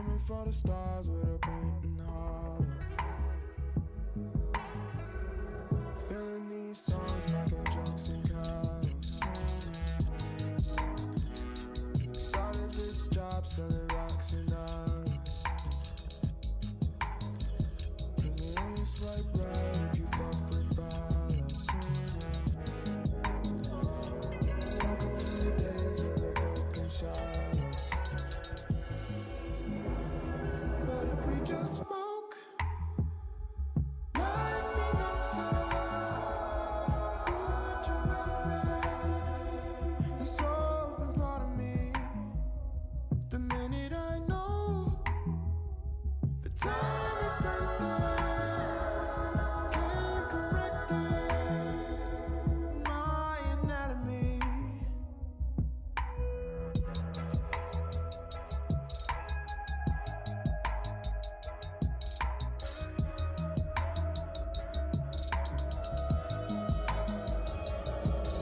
Aiming for the stars with a point and hollow. Feeling these songs, making jokes and calls. Started this job selling rocks and dollars. Cause they only swipe right if you fuck for follows. Welcome to the days of the broken shadow. But if we just spoke like we meant to, would you reference this open part of me? The minute I know the time we spent there came corrected in my anatomy.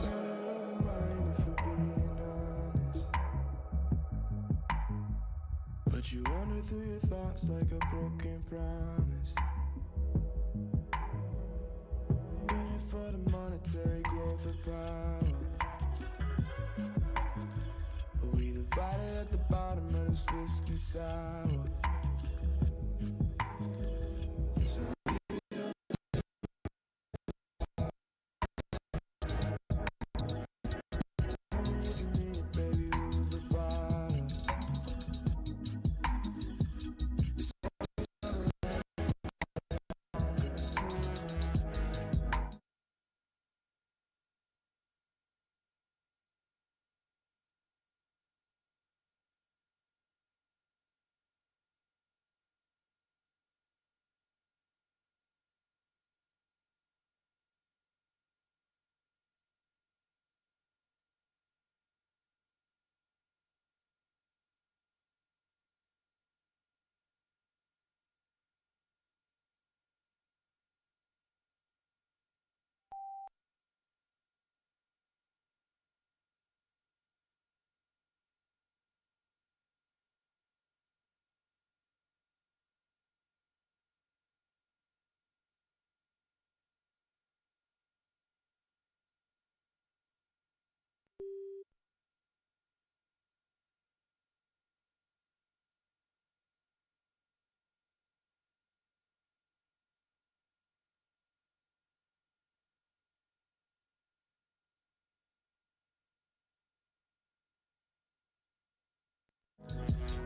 Matter of a mind if we're being honest. But you wander through your thoughts like a broken promise. In it for the monetary growth of power. But we divided at the bottom of this whiskey sour. So tell me if you mean it, baby, who's the father? It's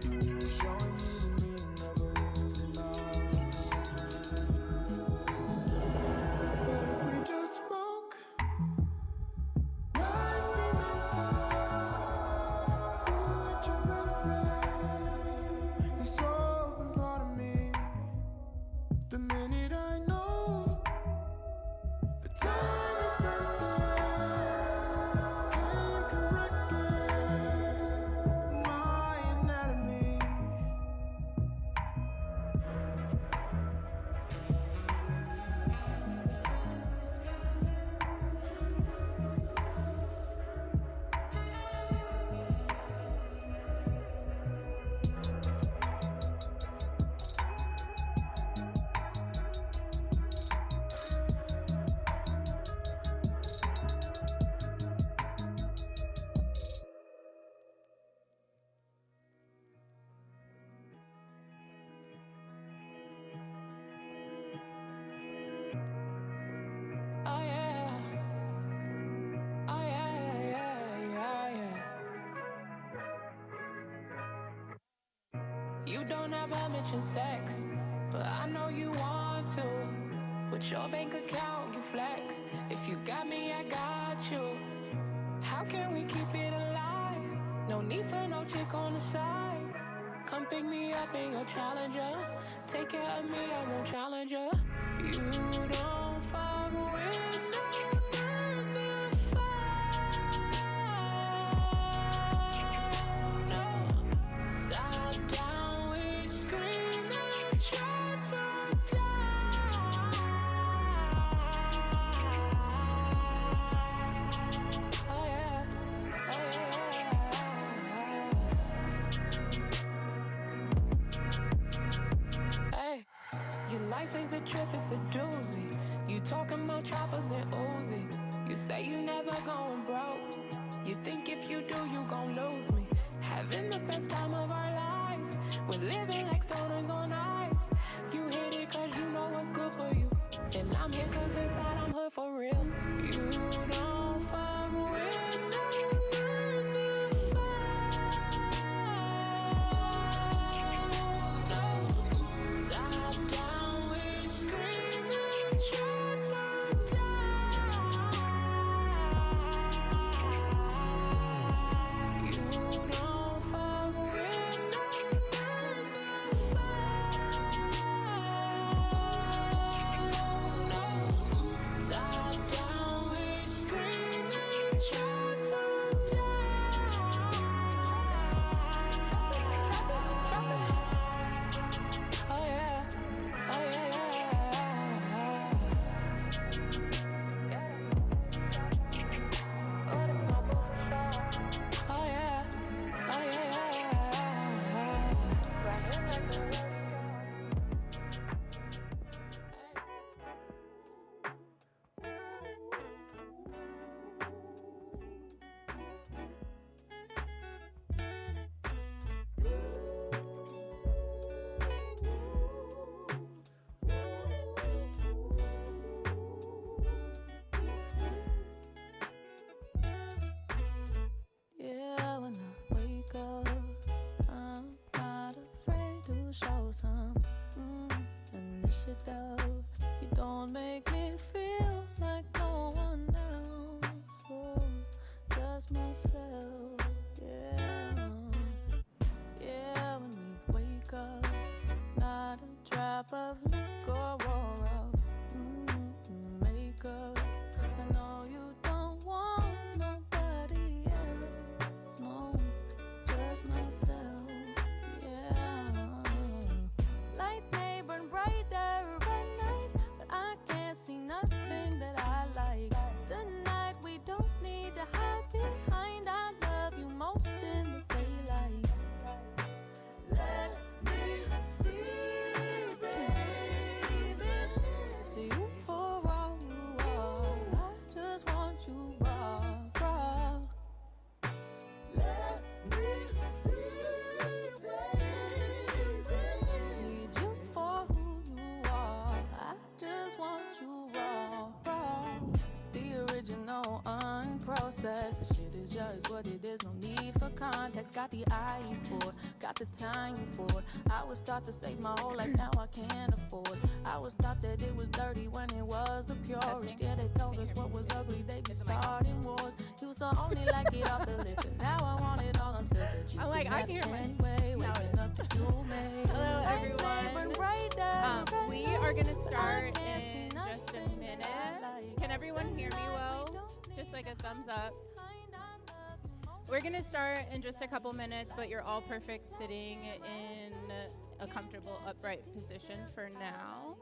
you were showing me the meaning of a losing offer. But if we just spoke like we meant to, would you reference this open part of me? The minute I know the time we spent there came corrected in my anatomy. Oh yeah, oh yeah, yeah. You don't ever mention sex, but I know you want to. With your bank account, you flex. If you got me, I got you. How can we keep it alive? No need for no chick on the side. Come pick me up in your Challenger. Take care of me, I won't challenge her. You don't fuck with no 9 to 5. No. Top down, we scream and jeopardize. Oh yeah, oh yeah, yeah. life is a trip, it's a doozy. You talking about choppers and Uzis. You say you never going broke. You think if you do, you gon' lose me. Having the best time of our lives. We're living like stoners on ice. You hit it cause you know what's good for you. And I'm here cause inside I'm hood for real. You don't fuck with no 9 to 5. No. Top down, we're screaming triple die. You don't fuck with no 9 to 5. No. Top down, we're screaming triple die. Oh yeah, oh yeah, yeah. Oh, that's my boo for sure. Oh yeah, oh yeah, yeah. Rockin' like the radio. Yeah, when I wake up, I'm not afraid to show some initiative. You don't make me feel like no one else, oh, just myself. Yeah, yeah, when we wake up, not a drop of liquor or makeup. I know you don't want nobody else, no, just myself. Yeah, lights may burn brighter at night, but I can't see nothing that I like. The night we don't need to hide behind. I love you most in the daylight. Let me see, baby. See you for all you are. I just want you raw, raw. Let me see, baby. Need you for who you are. I just want you raw, raw. The original unprocessed. The shit is just what it is, no need for context. Got the eye for it, got the time for it. I was taught to save my whole life, now I can't afford. I was taught that it was dirty when it was the purest. Yeah, they told us what was ugly, they be starting wars. You used to only like it off the liquor, now I want it all unfiltered. You I'm like, can I have can it hear my- anyway, now waking up to you, mate. Hello, Lights may everyone. burn brighter at We night, are going to but I start can't see in just a nothing that minute. I like. Can everyone hear me well? Just like a thumbs up. We're going to start in just a couple minutes, but you're all perfect sitting in a comfortable upright position for now.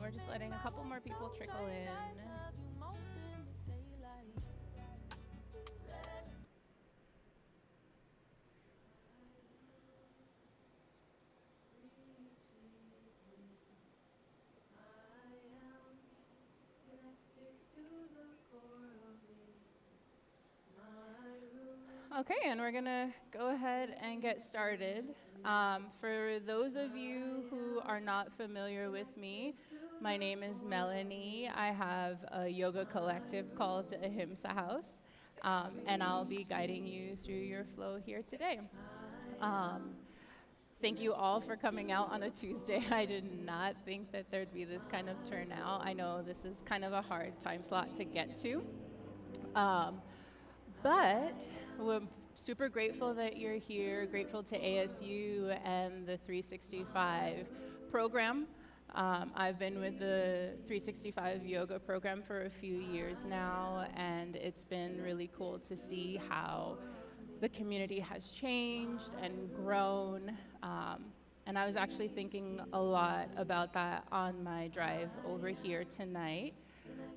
We're just letting a couple more people trickle in. Okay, and we're gonna go ahead and get started. For those of you who are not familiar with me, my name is Melanie. I have a yoga collective called Ahimsa House, and I'll be guiding you through your flow here today. Thank you all for coming out on a Tuesday. I did not think that there'd be this kind of turnout. I know this is kind of a hard time slot to get to. But we're super grateful that you're here, grateful to ASU and the 365 program. I've been with the 365 yoga program for a few years now, and it's been really cool to see how the community has changed and grown. And I was actually thinking a lot about that on my drive over here tonight.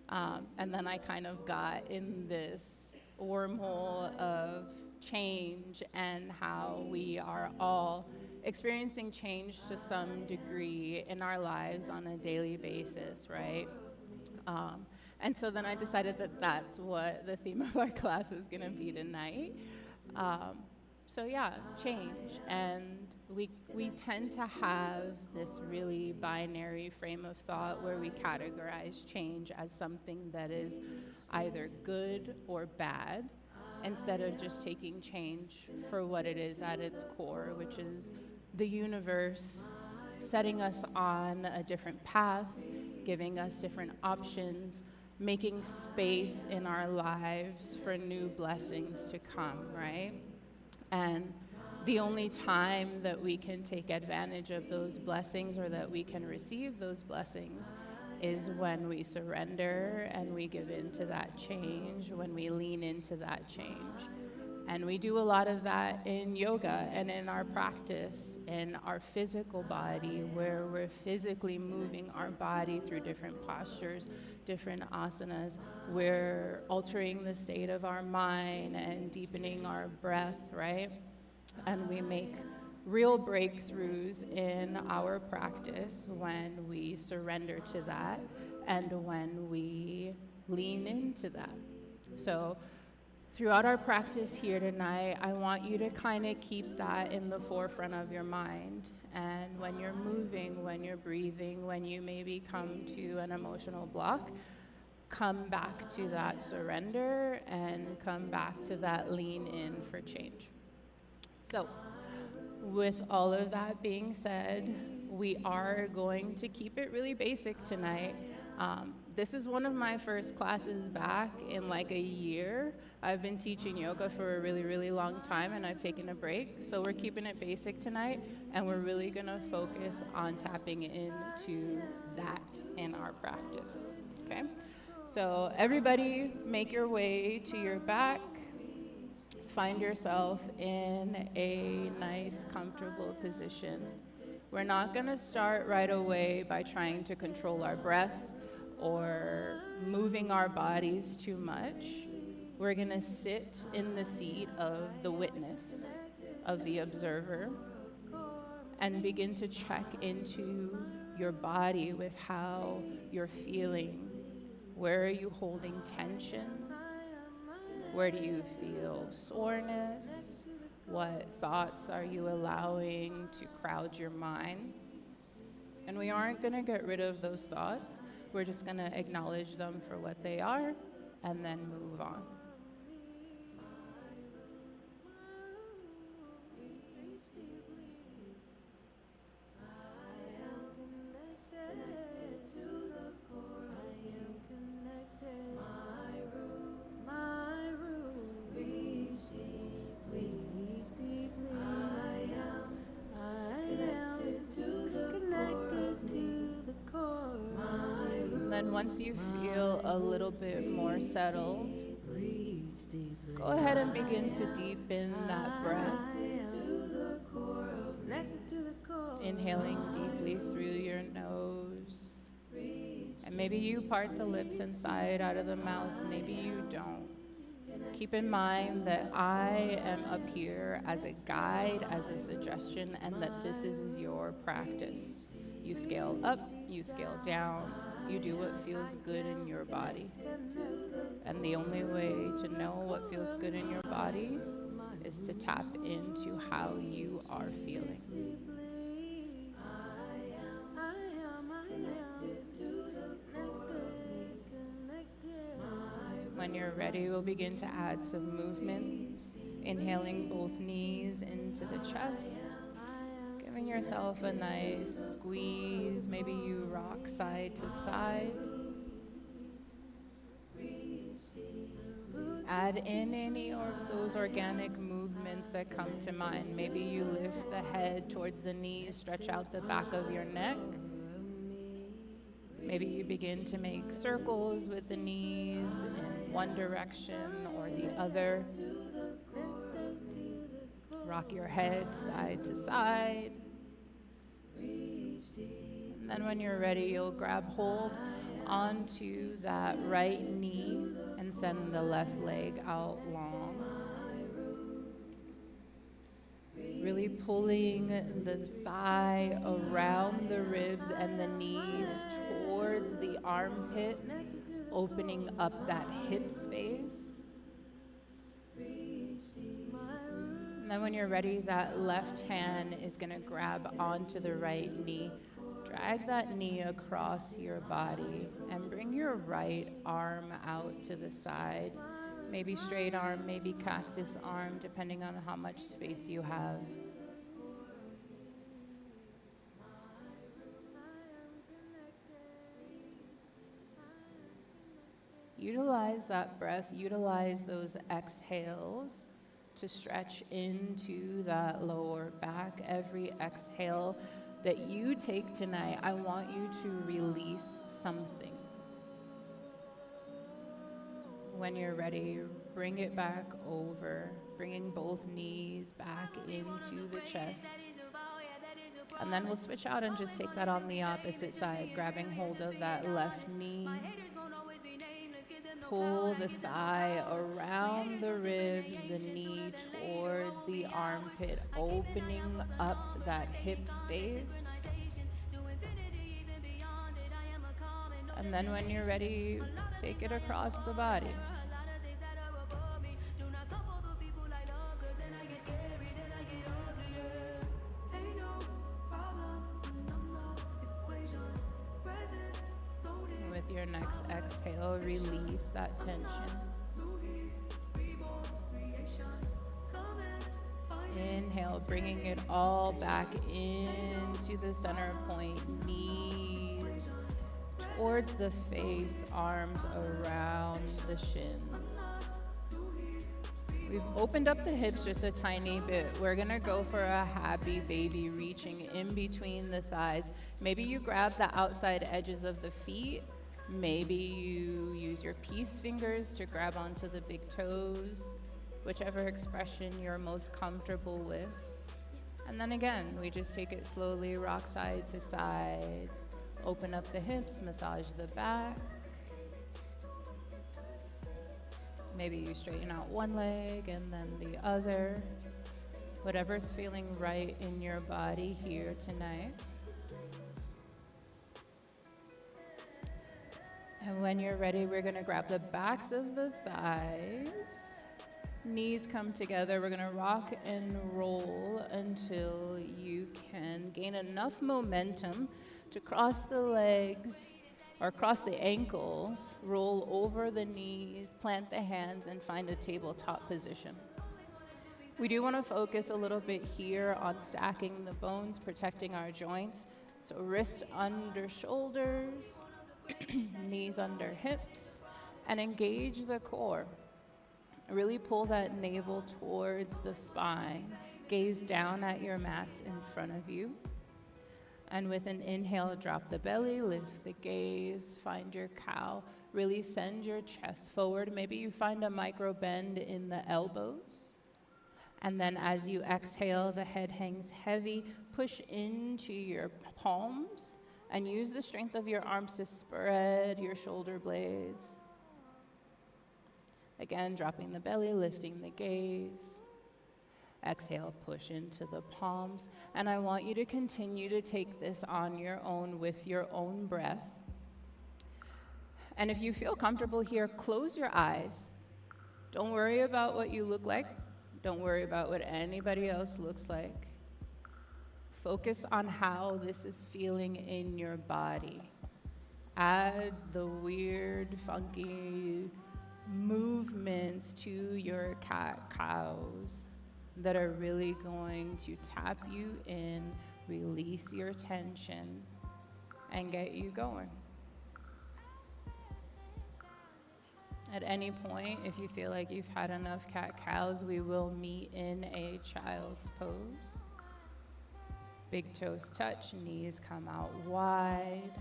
And then I kind of got in this wormhole of change and how we are all experiencing change to some degree in our lives on a daily basis, right? And so then I decided that that's what the theme of our class was going to be tonight. So yeah, change. And we tend to have this really binary frame of thought where we categorize change as something that is either good or bad, instead of just taking change for what it is at its core, which is the universe setting us on a different path, giving us different options, making space in our lives for new blessings to come, right? And the only time that we can take advantage of those blessings, or that we can receive those blessings, is when we surrender and we give in to that change, when we lean into that change. And we do a lot of that in yoga and in our practice, in our physical body, where we're physically moving our body through different postures, different asanas. We're altering the state of our mind and deepening our breath, right? And we make real breakthroughs in our practice when we surrender to that and when we lean into that. So throughout our practice here tonight, I want you to kind of keep that in the forefront of your mind. And when you're moving, when you're breathing, when you maybe come to an emotional block, come back to that surrender and come back to that lean in for change. So, with all of that being said, we are going to keep it really basic tonight. This is one of my first classes back in like a year. I've been teaching yoga for a really, really long time, and I've taken a break. So we're keeping it basic tonight, and we're really gonna focus on tapping into that in our practice, okay? So everybody make your way to your back. Find yourself in a nice, comfortable position. We're not gonna start right away by trying to control our breath or moving our bodies too much. We're gonna sit in the seat of the witness, of the observer, and begin to check into your body with how you're feeling. Where are you holding tension? Where do you feel soreness? What thoughts are you allowing to crowd your mind? And we aren't going to get rid of those thoughts. We're just going to acknowledge them for what they are and then move on. Then once you feel a little bit more settled, go ahead and begin to deepen that breath. Inhaling deeply through your nose. And maybe you part the lips inside out of the mouth, maybe you don't. Keep in mind that I am up here as a guide, as a suggestion, and that this is your practice. You scale up, you scale down, you do what feels good in your body. And the only way to know what feels good in your body is to tap into how you are feeling. When you're ready, we'll begin to add some movement, inhaling both knees into the chest, giving yourself a nice squeeze. Maybe you rock side to side. Add in any of those organic movements that come to mind. Maybe you lift the head towards the knees, stretch out the back of your neck. Maybe you begin to make circles with the knees in one direction or the other. Rock your head side to side. And then when you're ready, you'll grab hold onto that right knee and send the left leg out long. Really pulling the thigh around the ribs and the knees towards the armpit, opening up that hip space. And then when you're ready, that left hand is going to grab onto the right knee. Drag that knee across your body and bring your right arm out to the side. Maybe straight arm, maybe cactus arm, depending on how much space you have. Utilize that breath, utilize those exhales to stretch into that lower back. Every exhale that you take tonight, I want you to release something. When you're ready, bring it back over, bringing both knees back into the chest. And then we'll switch out and just take that on the opposite side, grabbing hold of that left knee. Pull the thigh around the ribs, the knee towards the armpit, opening up that hip space. And then when you're ready, take it across the body. With your next exhale, release that tension. Inhale, bringing it all back into the center point, knees towards the face, arms around the shins. We've opened up the hips just a tiny bit. We're gonna go for a happy baby, reaching in between the thighs. Maybe you grab the outside edges of the feet. Maybe you use your peace fingers to grab onto the big toes, whichever expression you're most comfortable with. And then again, we just take it slowly, rock side to side. Open up the hips, massage the back. Maybe you straighten out one leg and then the other. Whatever's feeling right in your body here tonight. And when you're ready, we're gonna grab the backs of the thighs. Knees come together. We're gonna rock and roll until you can gain enough momentum to cross the legs or cross the ankles, roll over the knees, plant the hands, and find a tabletop position. We do want to focus a little bit here on stacking the bones, protecting our joints. So wrists under shoulders, knees under hips, and engage the core. Really pull that navel towards the spine. Gaze down at your mats in front of you. And with an inhale, drop the belly, lift the gaze, find your cow. Really send your chest forward. Maybe you find a micro bend in the elbows. And then as you exhale, the head hangs heavy. Push into your palms and use the strength of your arms to spread your shoulder blades. Again, dropping the belly, lifting the gaze. Exhale, push into the palms. And I want you to continue to take this on your own with your own breath. And if you feel comfortable here, close your eyes. Don't worry about what you look like. Don't worry about what anybody else looks like. Focus on how this is feeling in your body. Add the weird, funky movements to your cat-cows that are really going to tap you in, release your tension, and get you going. At any point, if you feel like you've had enough cat-cows, we will meet in a child's pose. Big toes touch, knees come out wide.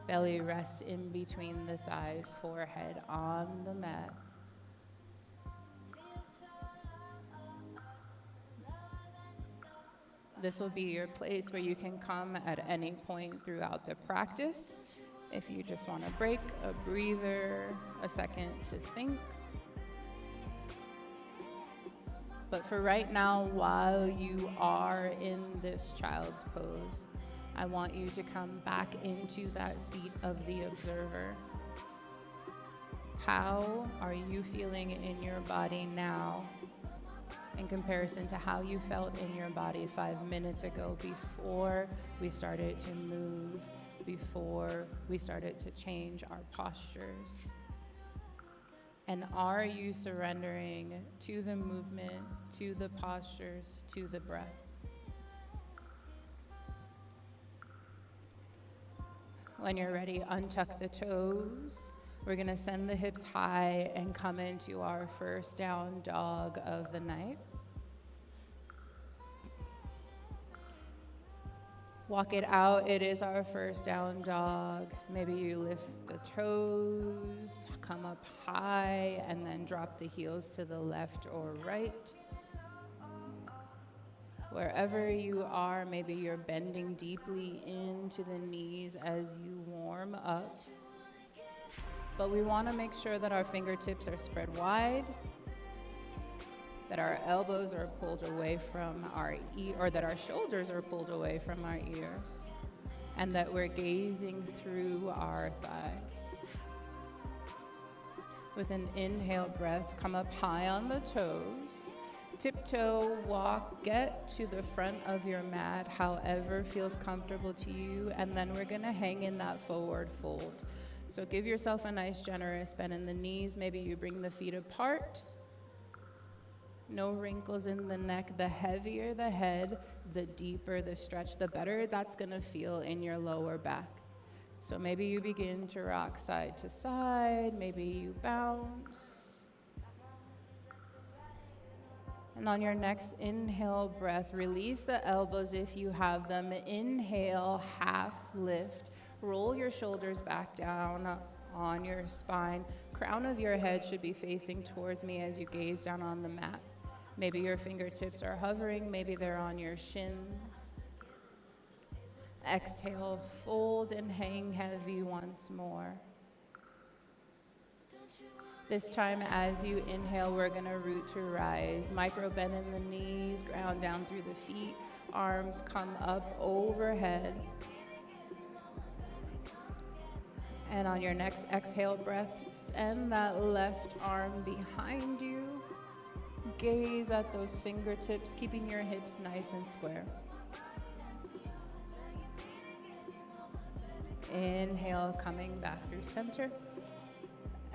Belly rests in between the thighs, forehead on the mat. This will be your place where you can come at any point throughout the practice. If you just want to break, a breather, a second to think. But for right now, while you are in this child's pose, I want you to come back into that seat of the observer. How are you feeling in your body now in comparison to how you felt in your body 5 minutes ago before we started to move, before we started to change our postures? And are you surrendering to the movement, to the postures, to the breath? When you're ready, untuck the toes. We're gonna send the hips high and come into our first down dog of the night. Walk it out. It is our first down dog. Maybe you lift the toes, come up high, and then drop the heels to the left or right. Wherever you are, maybe you're bending deeply into the knees as you warm up. But we want to make sure that our fingertips are spread wide, that our elbows are pulled away from our or that our shoulders are pulled away from our ears, and that we're gazing through our thighs. With an inhale breath, come up high on the toes. Tiptoe walk, get to the front of your mat, however feels comfortable to you, and then we're gonna hang in that forward fold. So give yourself a nice generous bend in the knees. Maybe you bring the feet apart. No wrinkles in the neck. The heavier the head, the deeper the stretch, the better that's gonna feel in your lower back. So maybe you begin to rock side to side, maybe you bounce. And on your next inhale breath, release the elbows if you have them. Inhale, half lift. Roll your shoulders back down on your spine. Crown of your head should be facing towards me as you gaze down on the mat. Maybe your fingertips are hovering, maybe they're on your shins. Exhale, fold and hang heavy once more. This time as you inhale, we're gonna root to rise. Micro bend in the knees, ground down through the feet, arms come up overhead. And on your next exhale breath, send that left arm behind you. Gaze at those fingertips, keeping your hips nice and square. Inhale, coming back through center.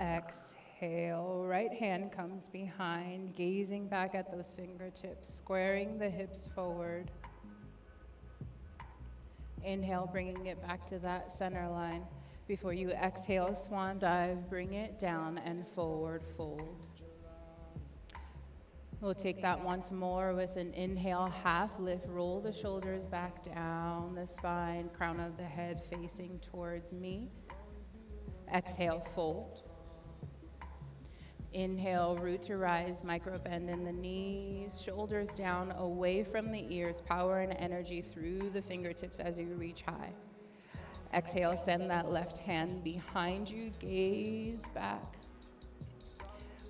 Exhale, right hand comes behind, gazing back at those fingertips, squaring the hips forward. Inhale, bringing it back to that center line. Before you exhale, swan dive, bring it down and forward fold. We'll take that once more with an inhale, half lift, roll the shoulders back down the spine, crown of the head facing towards me. Exhale, fold. Inhale, root to rise, micro bend in the knees, shoulders down, away from the ears, power and energy through the fingertips as you reach high. Exhale, send that left hand behind you, gaze back.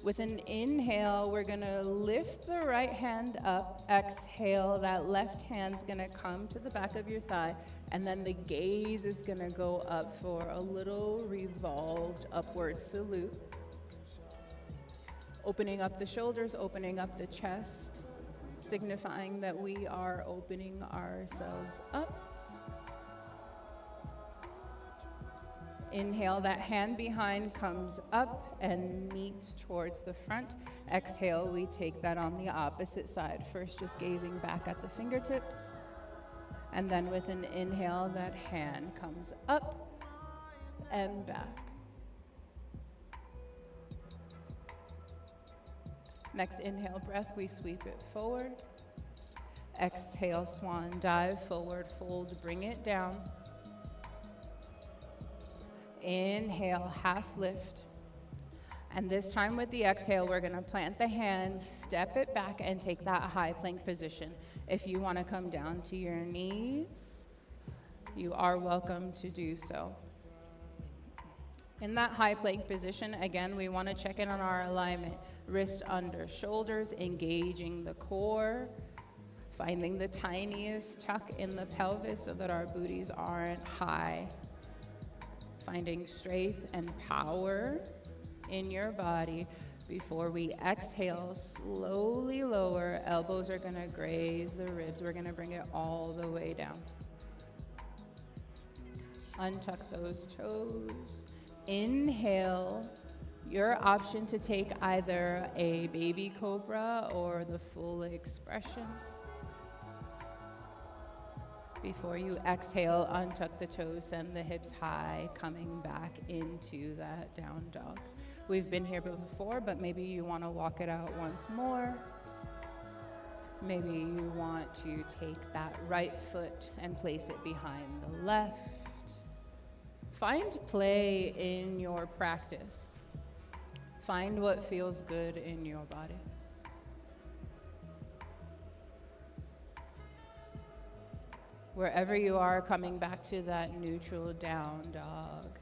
With an inhale, we're gonna lift the right hand up. Exhale, that left hand's gonna come to the back of your thigh, and then the gaze is gonna go up for a little revolved upward salute. Opening up the shoulders, opening up the chest, signifying that we are opening ourselves up. Inhale, that hand behind comes up and meets towards the front. Exhale, we take that on the opposite side. First, just gazing back at the fingertips. And then with an inhale, that hand comes up and back. Next inhale breath, we sweep it forward. Exhale, swan dive, forward fold, bring it down. Inhale, half lift. And this time with the exhale, we're gonna plant the hands, step it back, and take that high plank position. If you wanna come down to your knees, you are welcome to do so. In that high plank position, again, we want to check in on our alignment. Wrist under shoulders, engaging the core, finding the tiniest tuck in the pelvis so that our booties aren't high. Finding strength and power in your body. Before we exhale, slowly lower. Elbows are going to graze the ribs. We're going to bring it all the way down. Untuck those toes. Inhale. Your option to take either a baby cobra or the full expression. Before you exhale, untuck the toes, send the hips high, coming back into that down dog. We've been here before, but maybe you want to walk it out once more. Maybe you want to take that right foot and place it behind the left. Find play in your practice. Find what feels good in your body. Wherever you are, coming back to that neutral down dog.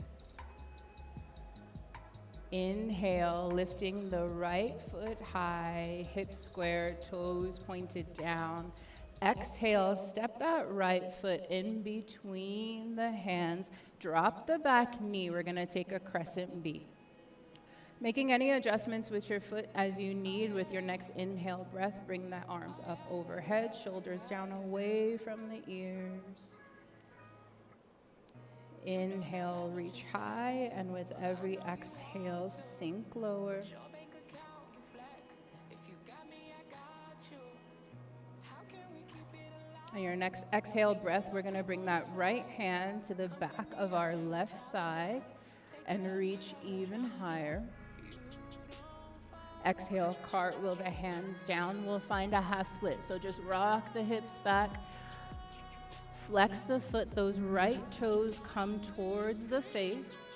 Inhale, lifting the right foot high, hips square, toes pointed down. Exhale, step that right foot in between the hands. Drop the back knee. We're going to take a crescent B. Making any adjustments with your foot as you need with your next inhale breath. Bring the arms up overhead, shoulders down away from the ears. Inhale, reach high, and with every exhale, sink lower. On your next exhale breath, we're going to bring that right hand to the back of our left thigh and reach even higher. Exhale, cartwheel the hands down. We'll find a half split. So just rock the hips back. Flex the foot. Those right toes come towards the face.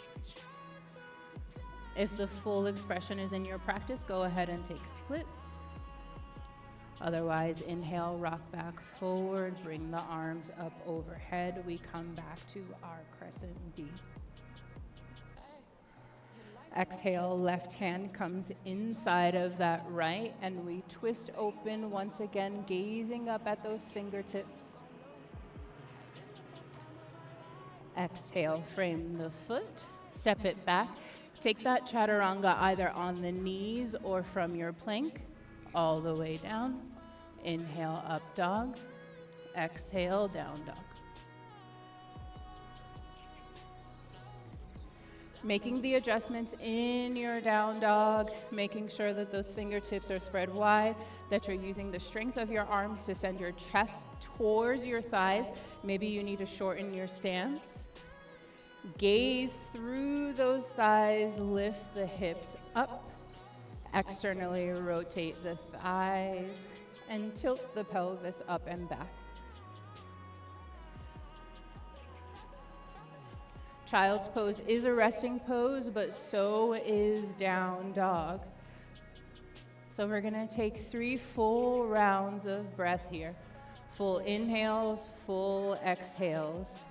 If the full expression is in your practice, go ahead and take splits. Otherwise, inhale, rock back forward. Bring the arms up overhead. We come back to our crescent B. Exhale, left hand comes inside of that right, and we twist open once again, gazing up at those fingertips. Exhale, frame the foot, step it back. Take that chaturanga either on the knees or from your plank, all the way down. Inhale, up dog. Exhale, down dog. Making the adjustments in your down dog, making sure that those fingertips are spread wide, that you're using the strength of your arms to send your chest towards your thighs. Maybe you need to shorten your stance. Gaze through those thighs, lift the hips up, externally rotate the thighs, and tilt the pelvis up and back. Child's pose is a resting pose, but so is down dog. So we're gonna take 3 full rounds of breath here. Full inhales, full exhales.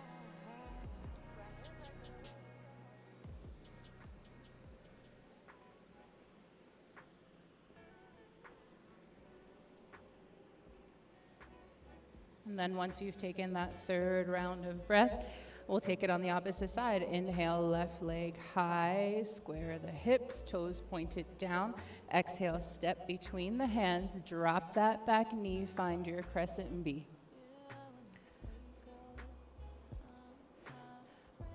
And then once you've taken that 3rd round of breath, we'll take it on the opposite side. Inhale, left leg high, square the hips, toes pointed down. Exhale, step between the hands, drop that back knee, find your crescent B.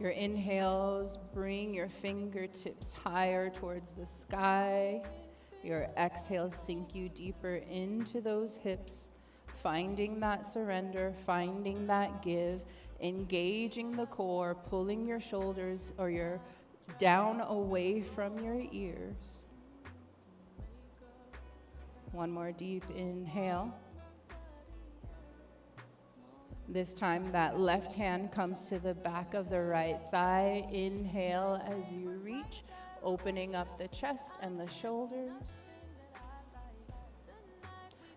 Your inhales, bring your fingertips higher towards the sky. Your exhales sink you deeper into those hips, finding that surrender, finding that give. Engaging the core, pulling your shoulders or your down away from your ears. One more deep inhale. This time that left hand comes to the back of the right thigh. Inhale as you reach, opening up the chest and the shoulders.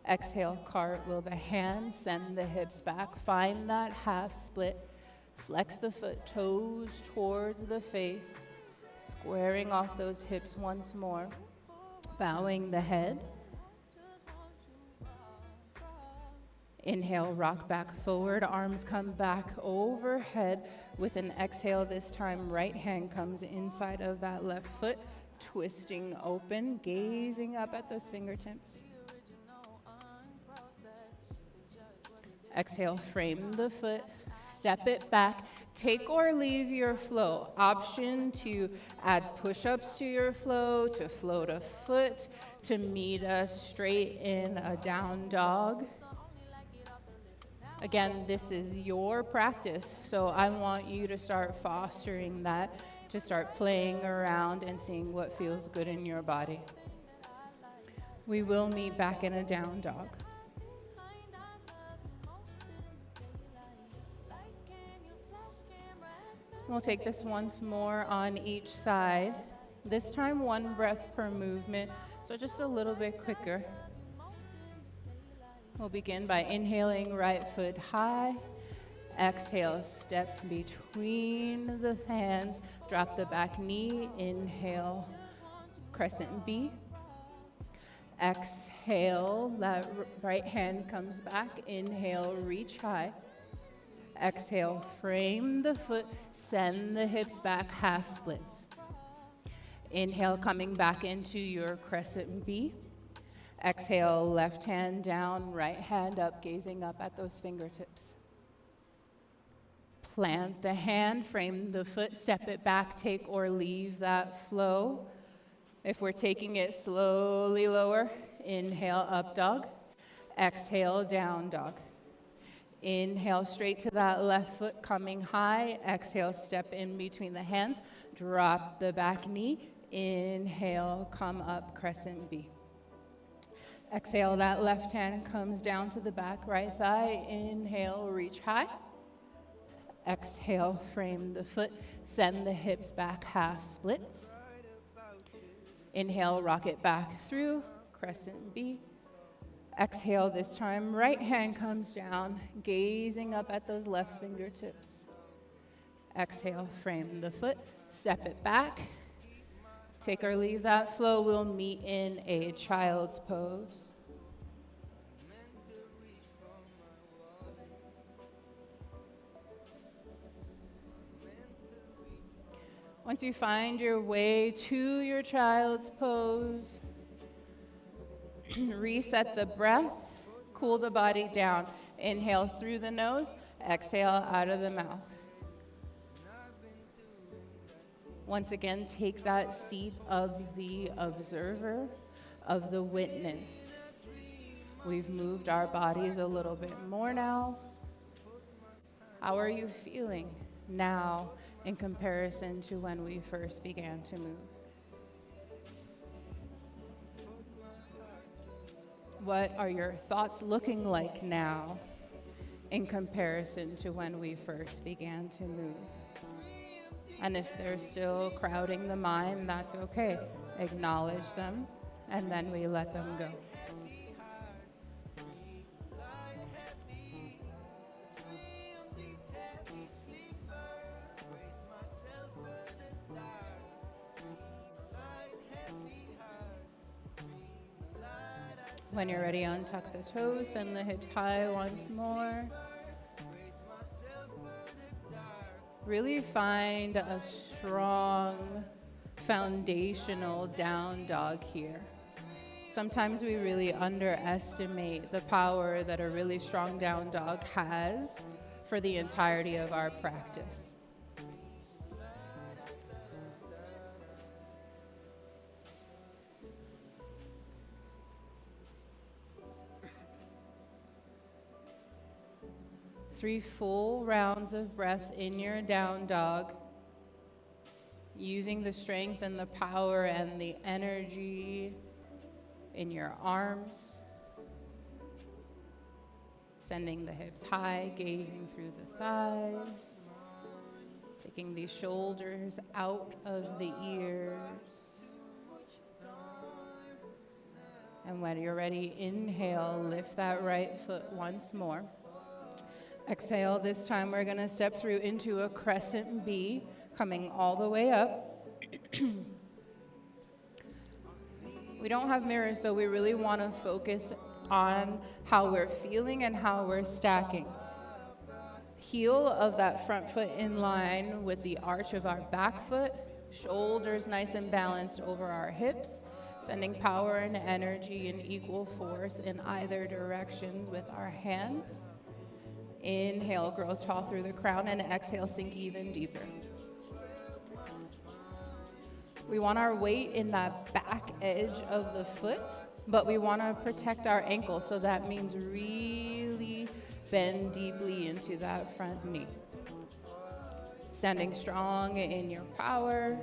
Exhale, cartwheel the hands, send the hips back, find that half split, flex the foot, toes towards the face, Squaring off those hips once more. Bowing the head. Inhale, rock back forward, arms come back overhead. With an exhale this time, right hand comes inside of that left foot, twisting open, gazing up at those fingertips. Exhale, frame the foot, step it back, take or leave your flow. Option to add push-ups to your flow, to float a foot, to meet us straight in a down dog. Again, this is your practice, so I want you to start fostering that, to start playing around and seeing what feels good in your body. We will meet back in a down dog. We'll take this once more on each side. This time, one breath per movement, so just a little bit quicker. We'll begin by inhaling, right foot high. Exhale, step between the hands. Drop the back knee. Inhale, crescent B. Exhale, that right hand comes back. Inhale, reach high. Exhale, frame the foot. Send the hips back, half splits. Inhale, coming back into your crescent B. Exhale, left hand down, right hand up, gazing up at those fingertips. Plant the hand, frame the foot, step it back, take or leave that flow. If we're taking it slowly lower, inhale, up dog. Exhale, down dog. Inhale, straight to that left foot, coming high. Exhale, step in between the hands. Drop the back knee. Inhale, come up, crescent B. Exhale, that left hand comes down to the back, right thigh. Inhale, reach high. Exhale, frame the foot. Send the hips back, half splits. Inhale, rock it back through, crescent B. Exhale, this time, right hand comes down, gazing up at those left fingertips. Exhale, frame the foot, step it back. Take or leave that flow. We'll meet in a child's pose. Once you find your way to your child's pose, reset the breath, cool the body down. Inhale through the nose, exhale out of the mouth. Once again, take that seat of the observer, of the witness. We've moved our bodies a little bit more now. How are you feeling now in comparison to when we first began to move? What are your thoughts looking like now in comparison to when we first began to move? And if they're still crowding the mind, that's okay. Acknowledge them, and then we let them go. When you're ready, untuck the toes, send the hips high once more. Really find a strong foundational down dog here. Sometimes we really underestimate the power that a really strong down dog has for the entirety of our practice. Three full rounds of breath in your down dog, using the strength and the power and the energy in your arms, sending the hips high, gazing through the thighs, taking these shoulders out of the ears. And when you're ready, inhale, lift that right foot once more. Exhale, this time we're gonna step through into a crescent B, coming all the way up. We don't have mirrors, so we really want to focus on how we're feeling and how we're stacking. Heel of that front foot in line with the arch of our back foot, shoulders nice and balanced over our hips, sending power and energy in equal force in either direction with our hands. Inhale, grow tall through the crown, and exhale, sink even deeper. We want our weight in that back edge of the foot, but we want to protect our ankle, so that means really bend deeply into that front knee. Standing strong in your power.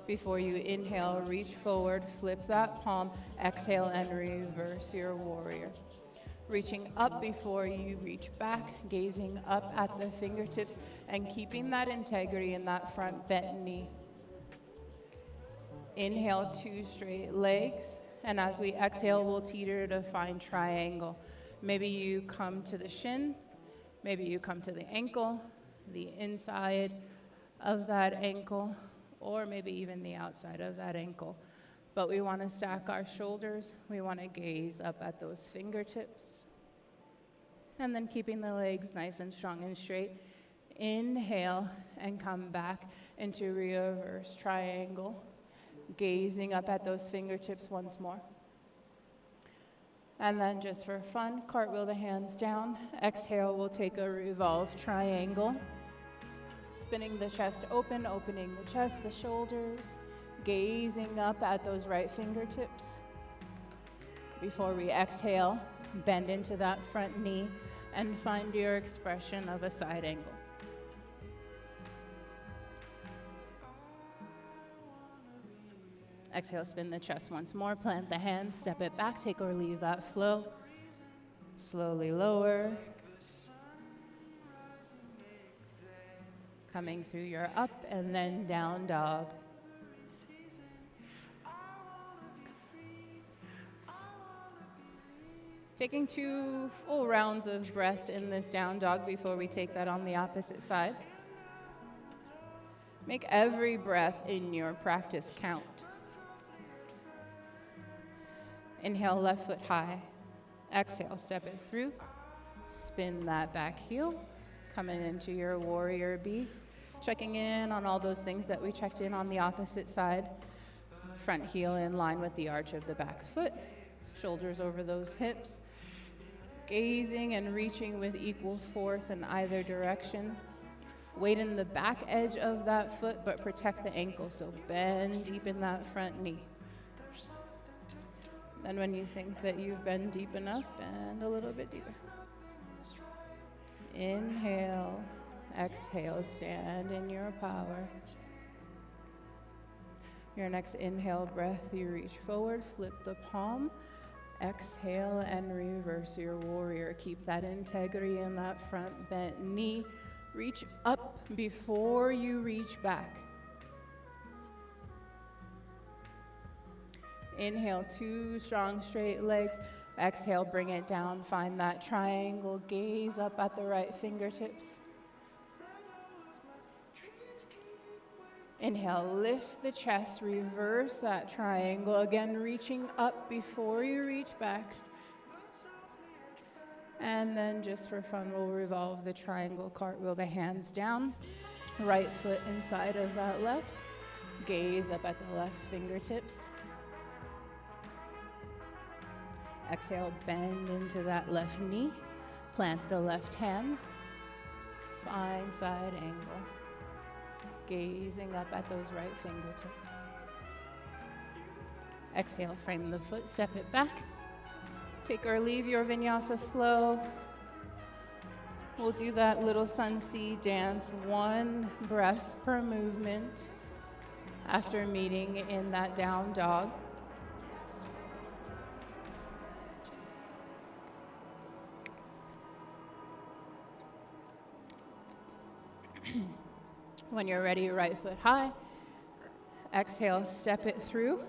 Before you inhale, reach forward, flip that palm, exhale, and reverse your warrior. Reaching up before you reach back, gazing up at the fingertips, and keeping that integrity in that front bent knee. Inhale, 2 straight legs, and as we exhale, we'll teeter to find triangle. Maybe you come to the shin, maybe you come to the ankle, the inside of that ankle, or maybe even the outside of that ankle. But we want to stack our shoulders, we want to gaze up at those fingertips, and then keeping the legs nice and strong and straight. Inhale, and come back into reverse triangle. Gazing up at those fingertips once more. And then just for fun, cartwheel the hands down. Exhale, we'll take a revolve triangle. Spinning the chest open, opening the chest, the shoulders. Gazing up at those right fingertips. Before we exhale, bend into that front knee and find your expression of a side angle. Exhale, spin the chest once more, plant the hands, step it back, take or leave that flow. Slowly lower. Coming through your up and then down dog. Taking 2 full rounds of breath in this down dog before we take that on the opposite side. Make every breath in your practice count. Inhale, left foot high. Exhale, step it through. Spin that back heel. Coming into your warrior B. Checking in on all those things that we checked in on the opposite side. Front heel in line with the arch of the back foot. Shoulders over those hips. Gazing and reaching with equal force in either direction. Weight in the back edge of that foot, but protect the ankle, so bend deep in that front knee. And when you think that you've been deep enough, bend a little bit deeper. Inhale, exhale, stand in your power. Your next inhale breath, you reach forward, flip the palm, exhale, and reverse your warrior. Keep that integrity in that front bent knee. Reach up before you reach back. Inhale, 2 strong straight legs. Exhale, bring it down. Find that triangle. Gaze up at the right fingertips. Inhale, lift the chest. Reverse that triangle. Again, reaching up before you reach back. And then just for fun, we'll revolve the triangle, cartwheel the hands down. Right foot inside of that left. Gaze up at the left fingertips. Exhale, bend into that left knee. Plant the left hand. Find side angle. Gazing up at those right fingertips. Exhale, frame the foot, step it back. Take or leave your vinyasa flow. We'll do that little sun sea dance, 1 breath per movement after meeting in that down dog. When you're ready, right foot high. Exhale, step it through.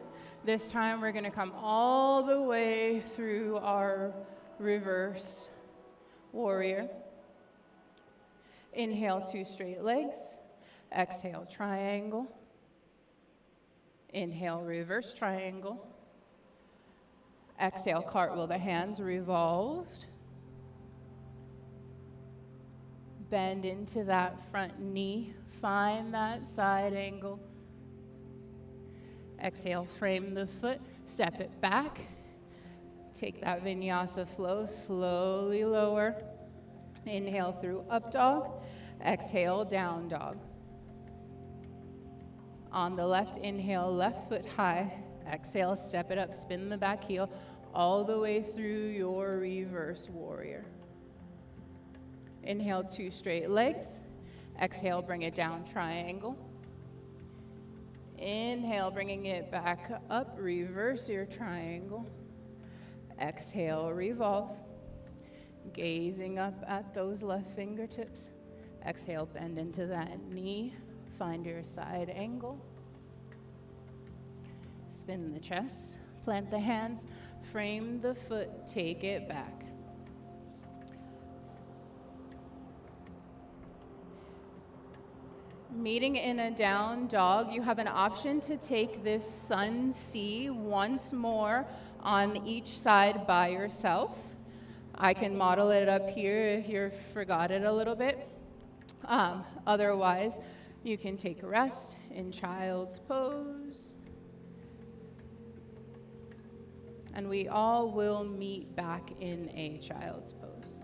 This time we're going to come all the way through our reverse warrior. Inhale, 2 straight legs. Exhale, triangle. Inhale, reverse triangle. Exhale, cartwheel the hands, revolved. Bend into that front knee. Find that side angle. Exhale, frame the foot, step it back. Take that vinyasa flow, slowly lower. Inhale through up dog. Exhale, down dog. On the left, inhale, left foot high. Exhale, step it up, spin the back heel all the way through your reverse warrior. Inhale, 2 straight legs. Exhale, bring it down, triangle. Inhale, bringing it back up, reverse your triangle. Exhale, revolve. Gazing up at those left fingertips. Exhale, bend into that knee. Find your side angle. Spin the chest, plant the hands, frame the foot, take it back. Meeting in a down dog, you have an option to take this sun C once more on each side by yourself. I can model it up here if you forgot it a little bit. Otherwise, you can take a rest in child's pose. And we all will meet back in a child's pose.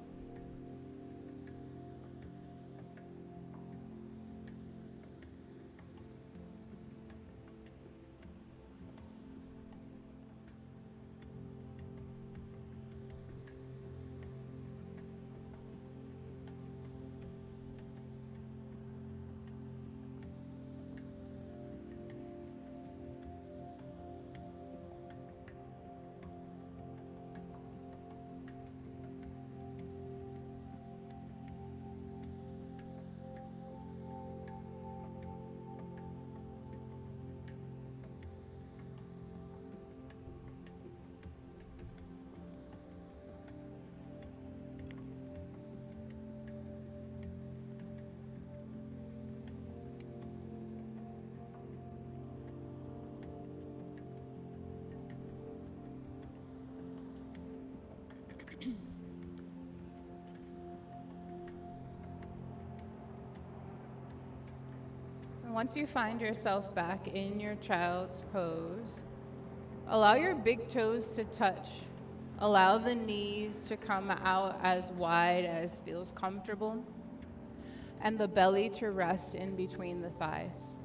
Once you find yourself back in your child's pose, allow your big toes to touch. Allow the knees to come out as wide as feels comfortable, and the belly to rest in between the thighs.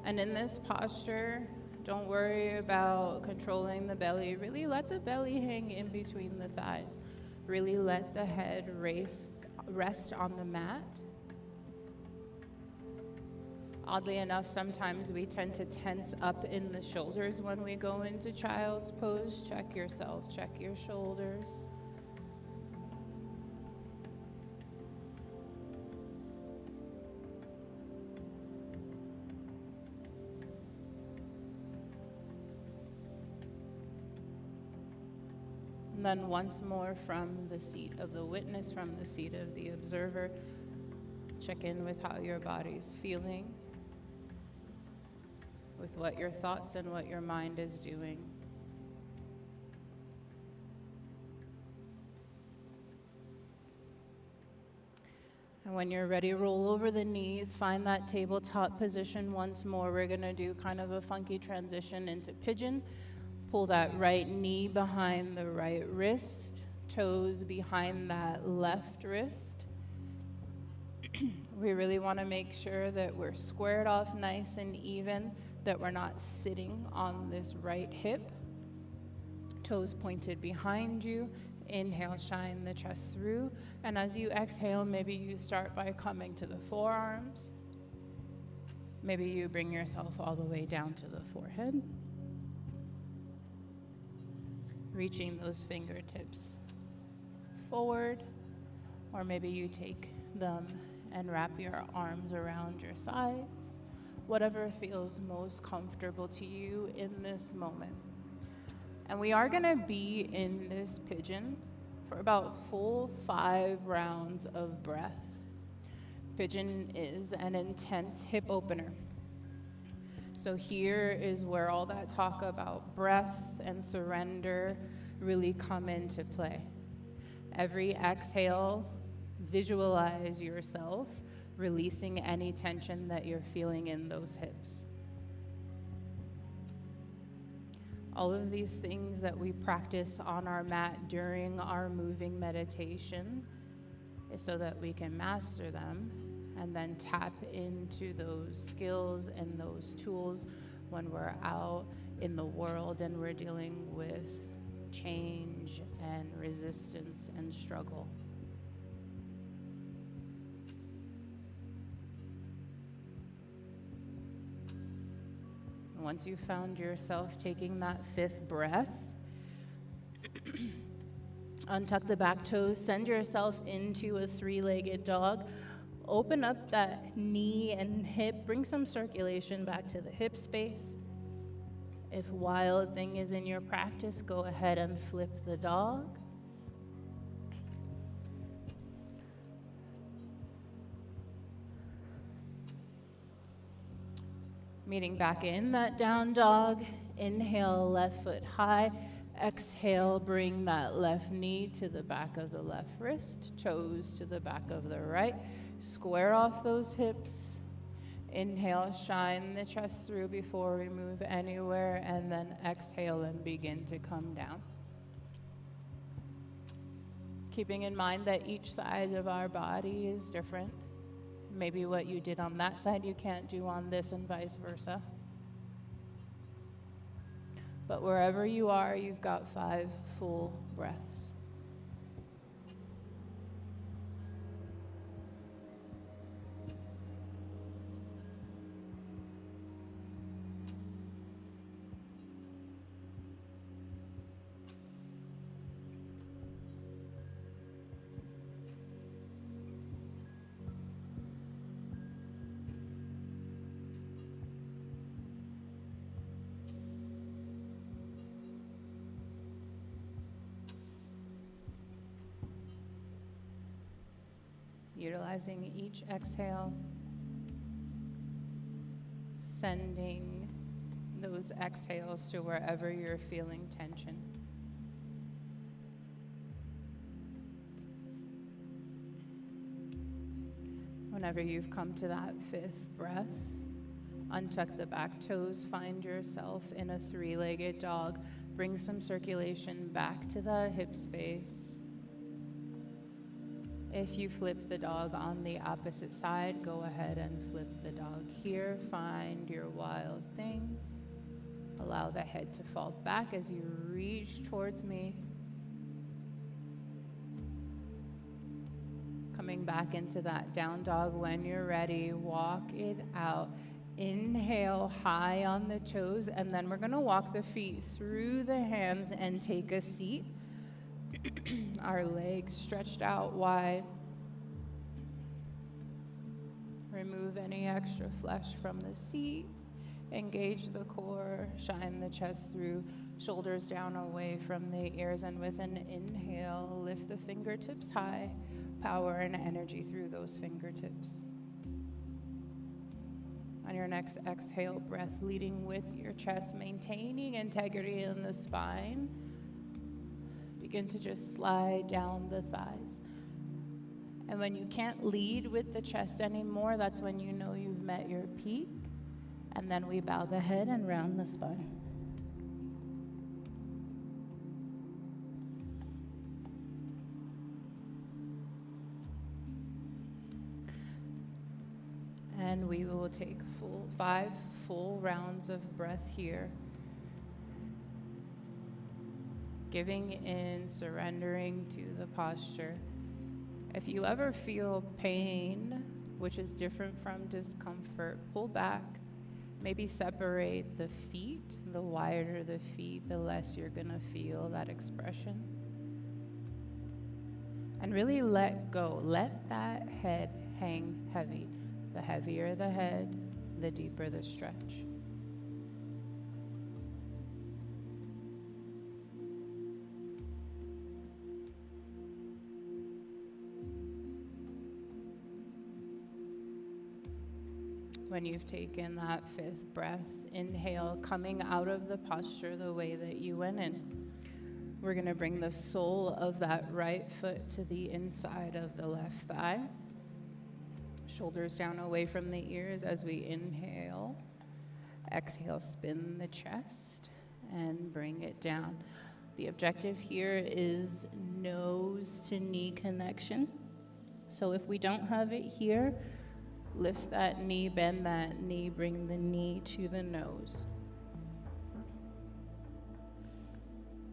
And in this posture, don't worry about controlling the belly. Really let the belly hang in between the thighs. Really let the head rest on the mat. Oddly enough, sometimes we tend to tense up in the shoulders when we go into child's pose. Check yourself, check your shoulders. And then once more from the seat of the witness, from the seat of the observer, check in with how your body's feeling, with what your thoughts and what your mind is doing. And when you're ready, roll over the knees, find that tabletop position once more. We're gonna do kind of a funky transition into pigeon. Pull that right knee behind the right wrist, toes behind that left wrist. We really wanna make sure that we're squared off nice and even, that we're not sitting on this right hip. Toes pointed behind you. Inhale, shine the chest through. And as you exhale, maybe you start by coming to the forearms. Maybe you bring yourself all the way down to the forehead. Reaching those fingertips forward. Or maybe you take them and wrap your arms around your sides. Whatever feels most comfortable to you in this moment. And we are gonna be in this pigeon for about full 5 rounds of breath. Pigeon is an intense hip opener. So here is where all that talk about breath and surrender really come into play. Every exhale, visualize yourself releasing any tension that you're feeling in those hips. All of these things that we practice on our mat during our moving meditation is so that we can master them and then tap into those skills and those tools when we're out in the world and we're dealing with change and resistance and struggle. Once you've found yourself taking that 5th breath, untuck the back toes, send yourself into a 3-legged dog. Open up that knee and hip, bring some circulation back to the hip space. If wild thing is in your practice, go ahead and flip the dog. Meeting back in that down dog. Inhale, left foot high. Exhale, bring that left knee to the back of the left wrist, toes to the back of the right. Square off those hips. Inhale, shine the chest through before we move anywhere, and then exhale and begin to come down. Keeping in mind that each side of our body is different. Maybe what you did on that side you can't do on this, and vice versa. But wherever you are, you've got 5 full breaths. Utilizing each exhale, sending those exhales to wherever you're feeling tension. Whenever you've come to that 5th breath, untuck the back toes, find yourself in a 3-legged dog. Bring some circulation back to the hip space. If you flip the dog on the opposite side, go ahead and flip the dog here. Find your wild thing. Allow the head to fall back as you reach towards me. Coming back into that down dog when you're ready, walk it out. Inhale high on the toes, and then we're gonna walk the feet through the hands and take a seat. Our legs stretched out wide. Remove any extra flesh from the seat. Engage the core, shine the chest through, shoulders down away from the ears, and with an inhale, lift the fingertips high, power and energy through those fingertips. On your next exhale breath, leading with your chest, maintaining integrity in the spine. Begin to just slide down the thighs. And when you can't lead with the chest anymore, that's when you know you've met your peak. And then we bow the head and round the spine. And we will take 5 full rounds of breath here. Giving in, surrendering to the posture. If you ever feel pain, which is different from discomfort, pull back. Maybe separate the feet. The wider the feet, the less you're gonna feel that expression. And really let go. Let that head hang heavy. The heavier the head, the deeper the stretch. When you've taken that fifth breath, inhale, coming out of the posture the way that you went in. We're going to bring the sole of that right foot to the inside of the left thigh. Shoulders down away from the ears as we inhale. Exhale, spin the chest and bring it down. The objective here is nose to knee connection. So if we don't have it here, lift that knee, bend that knee, bring the knee to the nose.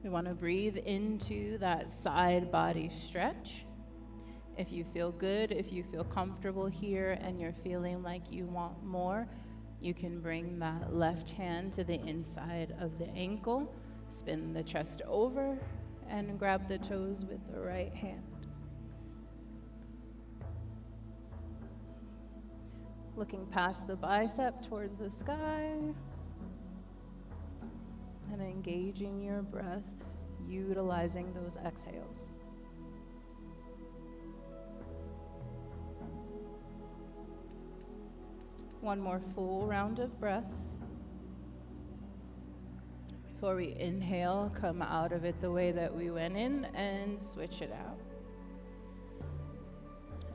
We want to breathe into that side body stretch. If you feel good, if you feel comfortable here and you're feeling like you want more, you can bring that left hand to the inside of the ankle, spin the chest over, and grab the toes with the right hand. Looking past the bicep towards the sky and engaging your breath, utilizing those exhales. One more full round of breath. Before we inhale, come out of it the way that we went in and switch it out.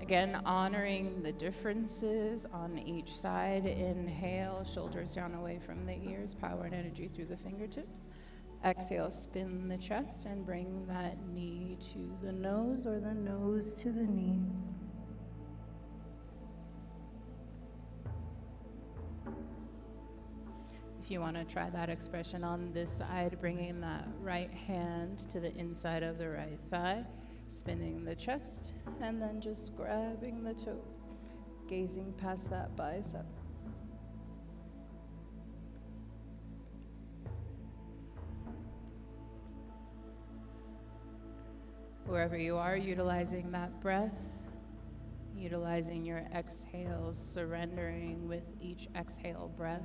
Again, honoring the differences on each side. Inhale, shoulders down away from the ears, power and energy through the fingertips. Exhale, spin the chest and bring that knee to the nose or the nose to the knee. If you want to try that expression on this side, bringing that right hand to the inside of the right thigh, spinning the chest, and then just grabbing the toes, gazing past that bicep. Wherever you are, utilizing that breath, utilizing your exhales, surrendering with each exhale breath.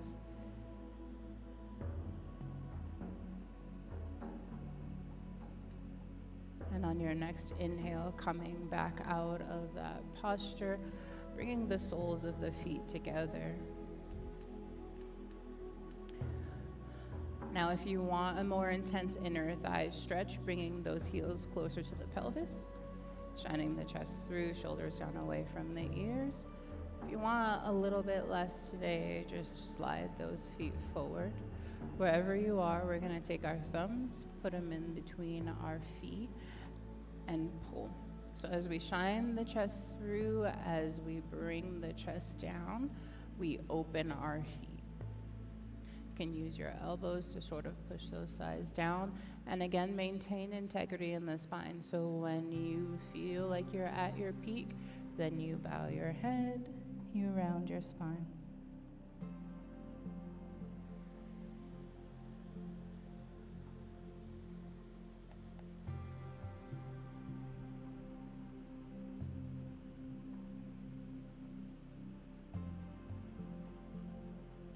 And on your next inhale, coming back out of that posture, bringing the soles of the feet together. Now, if you want a more intense inner thigh stretch, bringing those heels closer to the pelvis, shining the chest through, shoulders down away from the ears. If you want a little bit less today, just slide those feet forward. Wherever you are, we're going to take our thumbs, put them in between our feet, and pull. So as we shine the chest through, as we bring the chest down, we open our feet. You can use your elbows to sort of push those thighs down, and again, maintain integrity in the spine. So when you feel like you're at your peak, then you bow your head, you round your spine.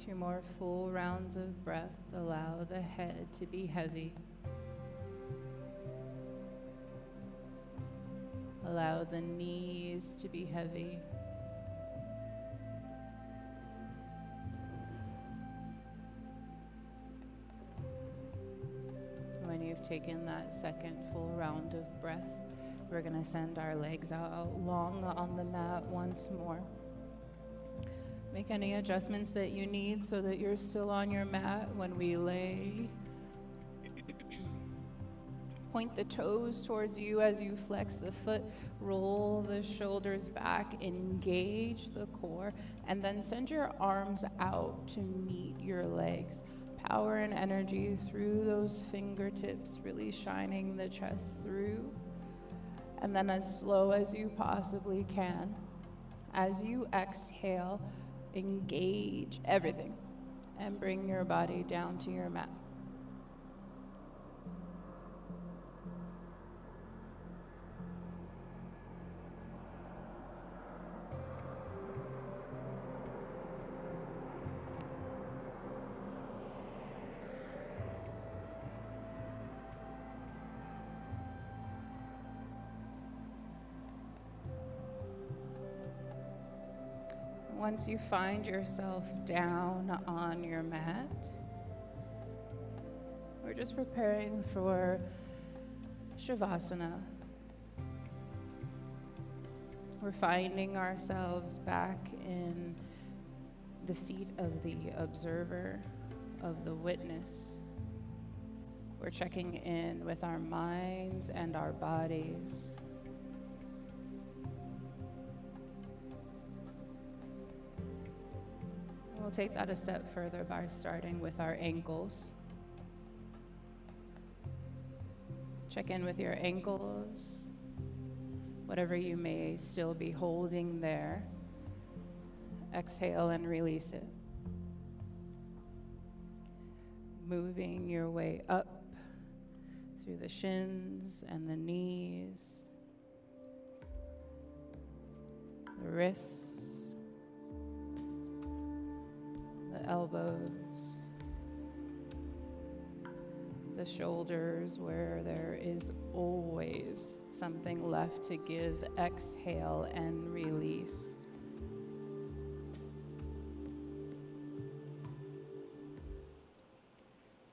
Two more full rounds of breath. Allow the head to be heavy. Allow the knees to be heavy. When you've taken that second full round of breath, we're going to send our legs out long on the mat once more. Make any adjustments that you need so that you're still on your mat when we lay. Point the toes towards you as you flex the foot, roll the shoulders back, engage the core, and then send your arms out to meet your legs. Power and energy through those fingertips, really shining the chest through. And then as slow as you possibly can, as you exhale, engage everything and bring your body down to your mat. Once you find yourself down on your mat, we're just preparing for Shavasana. We're finding ourselves back in the seat of the observer, of the witness. We're checking in with our minds and our bodies. We'll take that a step further by starting with our ankles. Check in with your ankles, whatever you may still be holding there. Exhale and release it. Moving your way up through the shins and the knees, the wrists, the elbows, the shoulders where there is always something left to give. Exhale and release.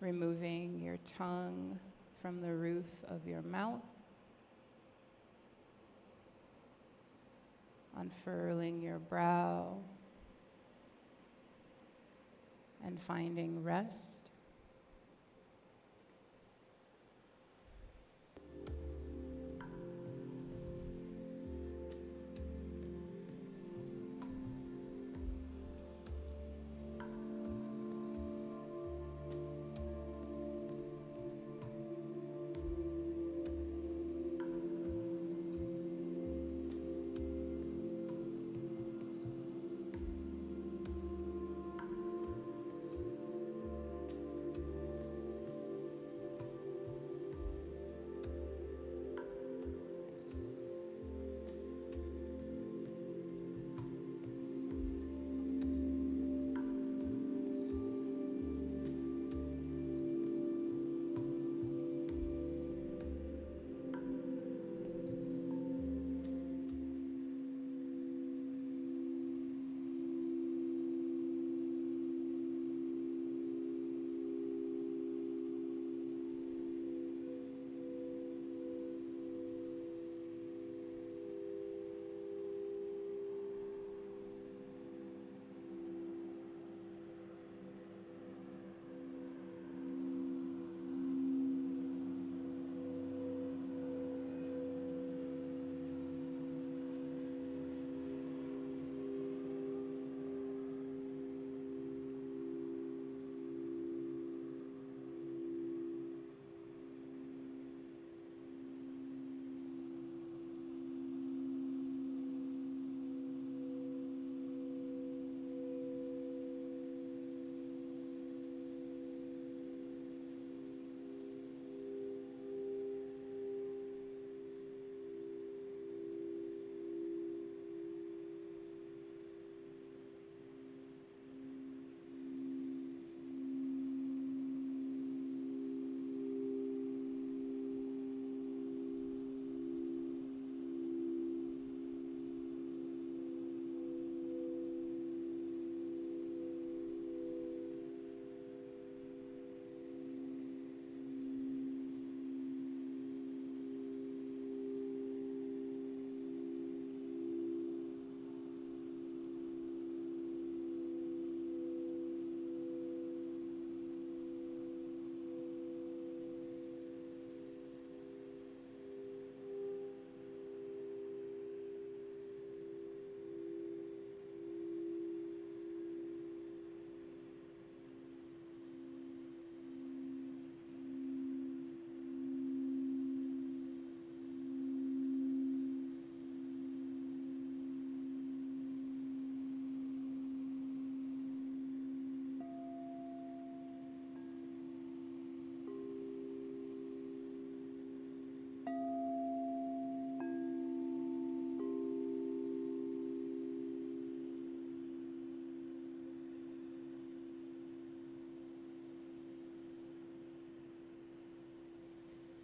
Removing your tongue from the roof of your mouth. Unfurling your brow. And finding rest.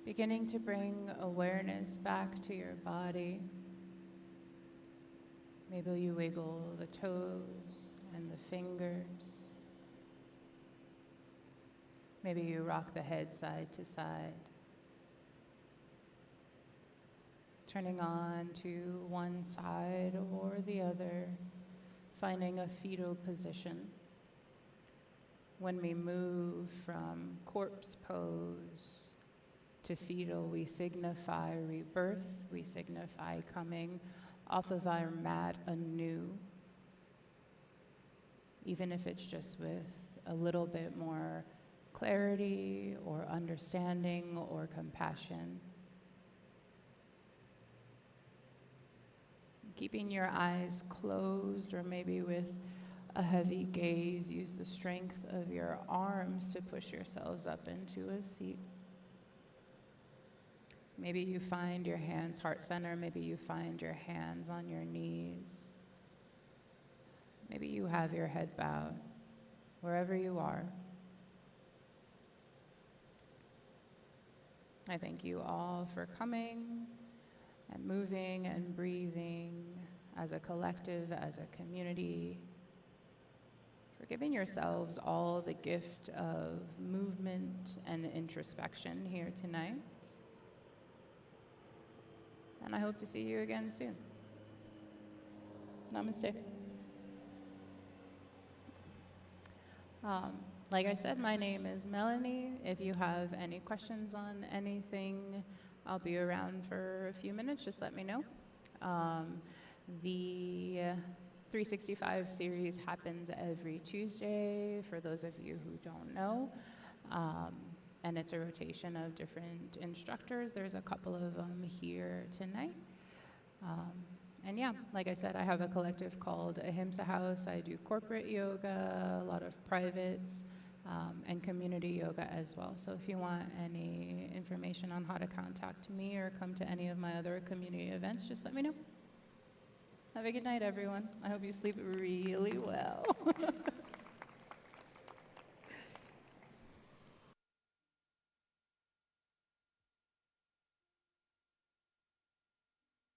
Beginning to bring awareness back to your body. Maybe you wiggle the toes and the fingers. Maybe you rock the head side to side. Turning on to one side or the other, finding a fetal position. When we move from corpse pose to fetal, we signify rebirth, we signify coming off of our mat anew, even if it's just with a little bit more clarity or understanding or compassion. Keeping your eyes closed, or maybe with a heavy gaze, use the strength of your arms to push yourselves up into a seat. Maybe you find your hands heart center, maybe you find your hands on your knees. Maybe you have your head bowed, wherever you are. I thank you all for coming and moving and breathing as a collective, as a community, for giving yourselves all the gift of movement and introspection here tonight. And I hope to see you again soon. Namaste. Like I said, my name is Melanie. If you have any questions on anything, I'll be around for a few minutes. Just let me know. The 365 series happens every Tuesday, for those of you who don't know. And it's a rotation of different instructors. There's a couple of them here tonight. And yeah, like I said, I have a collective called Ahimsa House. I do corporate yoga, a lot of privates, and community yoga as well. So if you want any information on how to contact me or come to any of my other community events, just let me know. Have a good night, everyone. I hope you sleep really well.